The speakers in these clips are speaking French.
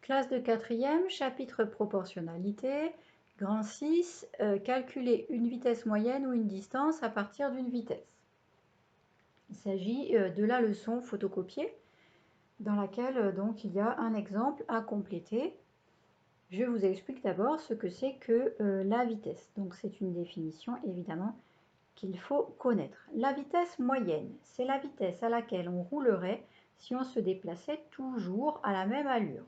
Classe de 4e, chapitre proportionnalité, grand 6, calculer une vitesse moyenne ou une distance à partir d'une vitesse. Il s'agit de la leçon photocopiée dans laquelle donc il y a un exemple à compléter. Je vous explique d'abord ce que c'est que la vitesse. Donc c'est une définition évidemment qu'il faut connaître. La vitesse moyenne, c'est la vitesse à laquelle on roulerait si on se déplaçait toujours à la même allure.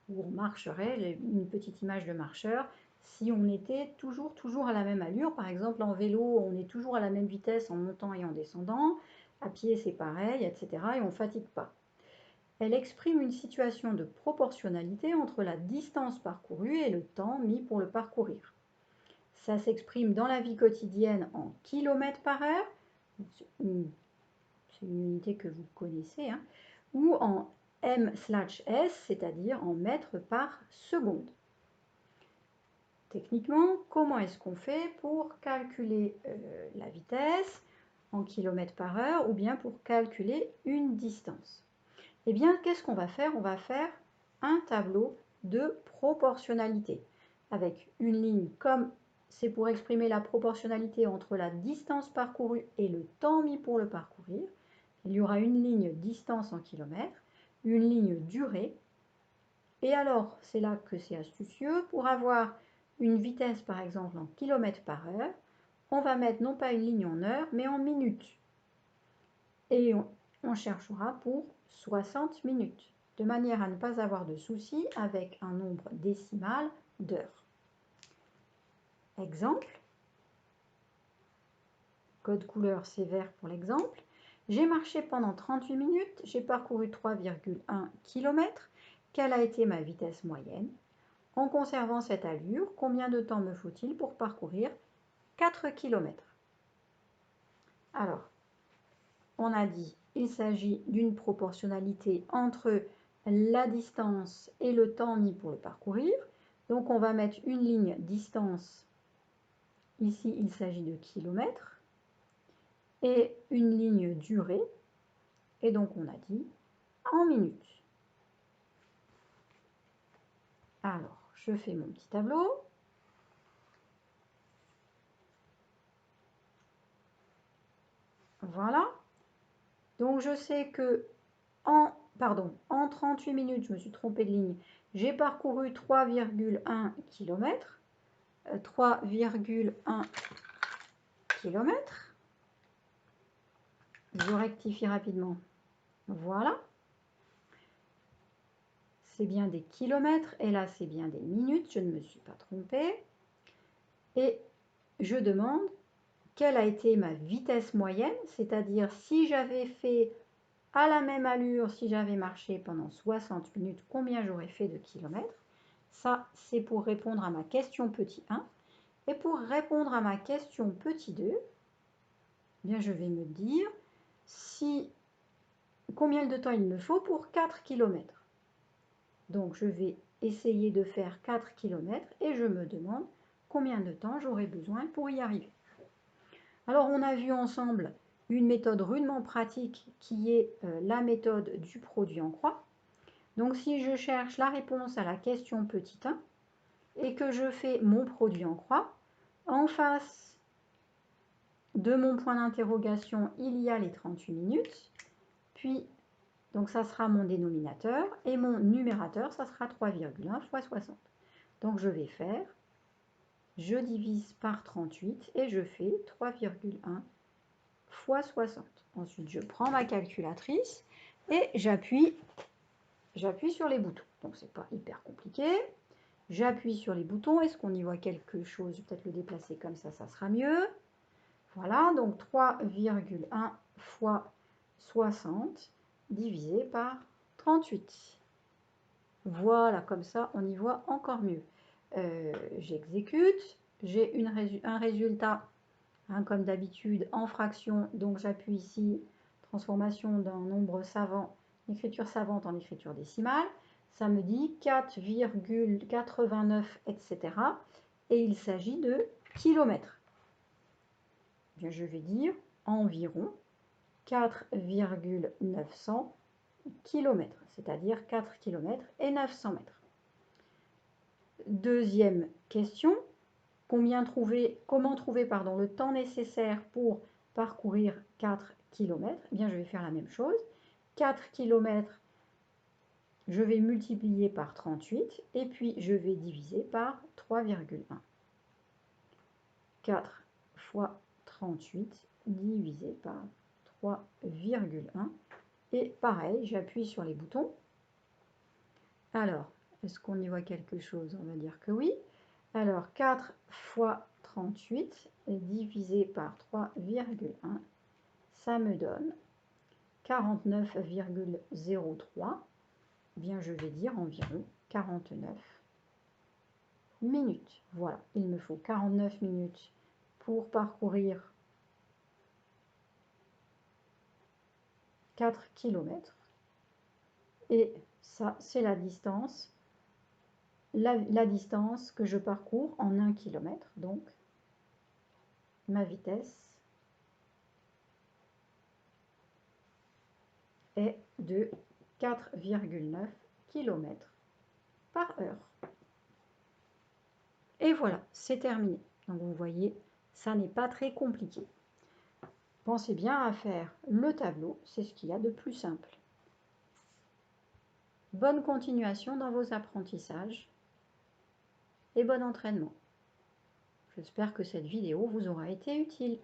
Où on marcherait, une petite image de marcheur, si on était toujours à la même allure. Par exemple, en vélo, on est toujours à la même vitesse en montant et en descendant. À pied, c'est pareil, etc. Et on ne fatigue pas. Elle exprime une situation de proportionnalité entre la distance parcourue et le temps mis pour le parcourir. Ça s'exprime dans la vie quotidienne en kilomètres par heure, c'est une unité que vous connaissez, hein, ou en m/s, c'est-à-dire en mètres par seconde. Techniquement, comment est-ce qu'on fait pour calculer la vitesse en kilomètres par heure ou bien pour calculer une distance? Eh bien, qu'est-ce qu'on va faire? On va faire un tableau de proportionnalité avec une ligne, comme c'est pour exprimer la proportionnalité entre la distance parcourue et le temps mis pour le parcourir. Il y aura une ligne distance en kilomètres, une ligne durée. Et alors, c'est là que c'est astucieux. Pour avoir une vitesse, par exemple, en kilomètres par heure, on va mettre non pas une ligne en heure, mais en minutes. Et on cherchera pour 60 minutes, de manière à ne pas avoir de soucis avec un nombre décimal d'heures. Exemple, code couleur c'est vert pour l'exemple. J'ai marché pendant 38 minutes, j'ai parcouru 3,1 km. Quelle a été ma vitesse moyenne? En conservant cette allure, combien de temps me faut-il pour parcourir 4 km? Alors, on a dit il s'agit d'une proportionnalité entre la distance et le temps mis pour le parcourir. Donc on va mettre une ligne distance, ici il s'agit de kilomètres, et une ligne durée, et donc on a dit en minutes. Alors, je fais mon petit tableau. Voilà. Donc je sais que en 38 minutes, je me suis trompée de ligne, j'ai parcouru 3,1 km. 3,1 km. Je rectifie rapidement. Voilà. C'est bien des kilomètres et là c'est bien des minutes, je ne me suis pas trompée. Et je demande quelle a été ma vitesse moyenne, c'est-à-dire si j'avais fait à la même allure, si j'avais marché pendant 60 minutes, combien j'aurais fait de kilomètres. Ça, c'est pour répondre à ma question petit 1. Et pour répondre à ma question petit 2, eh bien, je vais me dire combien de temps il me faut pour 4 km. Donc, je vais essayer de faire 4 km et je me demande combien de temps j'aurai besoin pour y arriver. Alors, on a vu ensemble une méthode rudement pratique qui est la méthode du produit en croix. Donc, si je cherche la réponse à la question petit 1 et que je fais mon produit en croix, en face de mon point d'interrogation, il y a les 38 minutes, puis donc ça sera mon dénominateur, et mon numérateur, ça sera 3,1 fois 60. Donc je vais faire, je divise par 38 et je fais 3,1 fois 60. Ensuite, je prends ma calculatrice et j'appuie sur les boutons. Donc c'est pas hyper compliqué. J'appuie sur les boutons. Est-ce qu'on y voit quelque chose? Je vais peut-être le déplacer comme ça sera mieux. Voilà, donc 3,1 fois 60 divisé par 38. Voilà, comme ça, on y voit encore mieux. J'exécute, j'ai un résultat, hein, comme d'habitude, en fraction. Donc, j'appuie ici, transformation d'un nombre savant, écriture savante en écriture décimale. Ça me dit 4,89, etc. Et il s'agit de kilomètres. Bien, je vais dire environ 4,900 km. c'est-à-dire 4 km et 900 mètres. Deuxième question, comment trouver le temps nécessaire pour parcourir 4 km? Eh bien, je vais faire la même chose. 4 km, je vais multiplier par 38 et puis je vais diviser par 3,1. 4 fois 38 divisé par 3,1. Et pareil, j'appuie sur les boutons. Alors, est-ce qu'on y voit quelque chose? On va dire que oui. Alors, 4 fois 38 divisé par 3,1, ça me donne 49,03. Bien, je vais dire environ 49 minutes. Voilà, il me faut 49 minutes pour parcourir 4 km. Et ça, c'est la distance. La distance que je parcours en 1 km. Donc, ma vitesse est de 4,9 km par heure. Et voilà, c'est terminé. Donc vous voyez, ça n'est pas très compliqué. Pensez bien à faire le tableau, c'est ce qu'il y a de plus simple. Bonne continuation dans vos apprentissages et bon entraînement. J'espère que cette vidéo vous aura été utile.